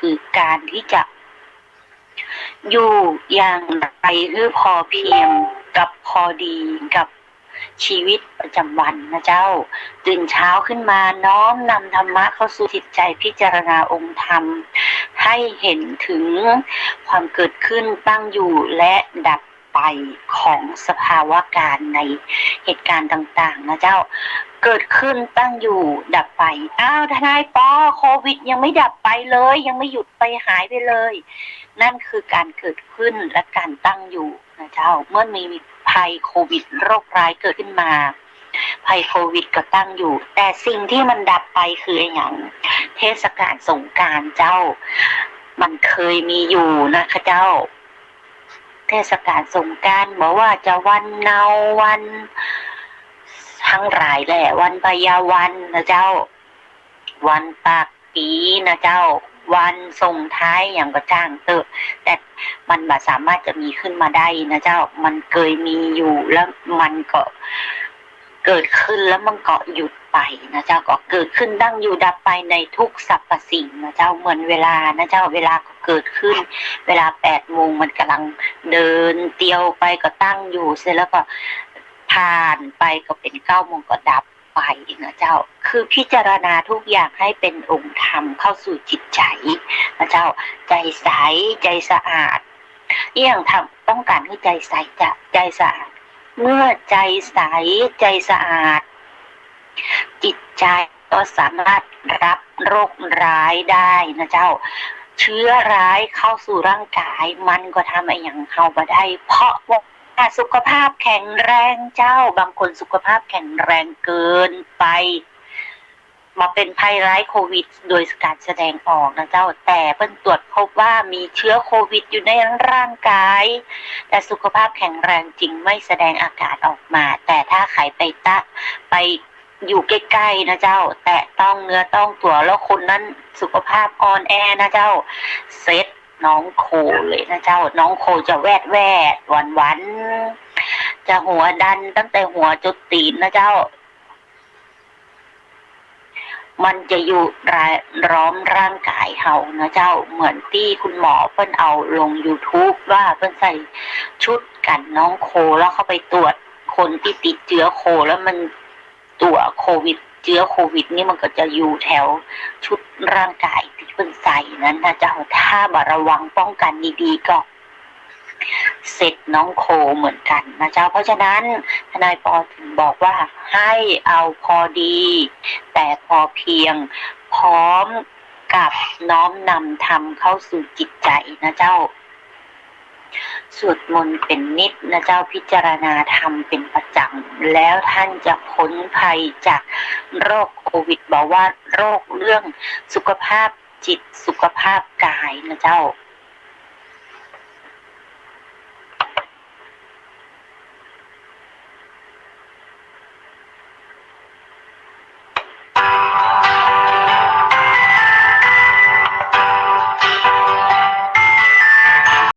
คือการที่จะอยู่อย่างไรให้พอเพียงกับพอดีกับชีวิตประจำวันนะเจ้าตื่นเช้าขึ้นมาน้อมนำธรรมะเข้าสู่จิตใจพิจารณาองค์ธรรมให้เห็นถึงความเกิดขึ้นตั้งอยู่และดับไปของสภาวะการในเหตุการณ์ต่างๆนะเจ้าเกิดขึ้นตั้งอยู่ดับไปอ้าวทนายปอโควิดยังไม่ดับไปเลยยังไม่หยุดไปหายไปเลยนั่นคือการเกิดขึ้นและการตั้งอยู่นะเจ้าเมื่อมีภัยโควิดโรคร้ายเกิดขึ้นมาภัยโควิดก็ตั้งอยู่แต่สิ่งที่มันดับไปคืออย่างเทศกาลสงกรานต์เจ้ามันเคยมีอยู่นะคะเจ้าเทศกาลสงกรานต์บอกว่าจะวันเนาวันทั้งหลายแหละวันพยาวันนะเจ้าวันปากปีนะเจ้าวันส่งท้ายอย่างกระจ้างเตอะแต่มันไม่สามารถจะมีขึ้นมาได้นะเจ้ามันเคยมีอยู่แล้วมันก็เกิดขึ้นแล้วมันก็หยุดไปนะเจ้าก็เกิดขึ้นดั้งอยู่ดับไปในทุกสรรพสิ่งนะเจ้าเหมือนเวลานะเจ้าเวลาก็เกิดขึ้นเวลา8 โมงมันกำลังเดินเตียวไปก็ตั้งอยู่เสร็จแล้วก็ผ่านไปก็เป็น9 โมงก็ดับไปนะเจ้าคือพิจารณาทุกอย่างให้เป็นองค์ธรรมเข้าสู่จิตใจนะเจ้าใจใสใจสะอาดเอี่ยงทำต้องการให้ใจใสจะใจสะอาดเมื่อใจใสใจสะอาดจิตใจก็สามารถรับโรคร้ายได้นะเจ้าเชื้อร้ายเข้าสู่ร่างกายมันก็ทำอะไรอย่างเข้ามาได้เพราะว่าสุขภาพแข็งแรงเจ้าบางคนสุขภาพแข็งแรงเกินไปมาเป็นภัยร้ายโควิดโดยการแสดงออกนะเจ้าแต่เพิ่งตรวจพบว่ามีเชื้อโควิดอยู่ในร่างกายแต่สุขภาพแข็งแรงจริงไม่แสดงอาการออกมาแต่ถ้าใครไปอยู่ใกล้ๆนะเจ้าแตะต้องเนื้อต้องตัวแล้วคนนั้นสุขภาพอ่อนแอนะเจ้าเซตน้องโคเลยนะเจ้าน้องโคจะแวดหวานจะหัวดันตั้งแต่หัวจนตีนนะเจ้ามันจะอยู่ล้อมร่างกายเฮานะเจ้าเหมือนที่คุณหมอเพิ่นเอาลง YouTube ว่าเพิ่นใส่ชุดกันน้องโคแล้วเข้าไปตรวจคนที่ติดเชื้อโคแล้วมันตัวโควิดเชื้อโควิดนี่มันก็จะอยู่แถวชุดร่างกายที่เพิ่นใส่นั้นนะเจ้าถ้าบ่ระวังป้องกันดีๆก็เสร็จน้องโคเหมือนกันนะเจ้าเพราะฉะนั้นทนายปอถึงบอกว่าให้เอาพอดีแต่พอเพียงพร้อมกับน้อมนำธรรมเข้าสู่จิตใจนะเจ้าสวดมนต์เป็นนิดนะเจ้าพิจารณาธรรมเป็นประจำแล้วท่านจะพ้นภัยจากโรคโควิดบอกว่าโรคเรื่องสุขภาพจิตสุขภาพกายนะเจ้า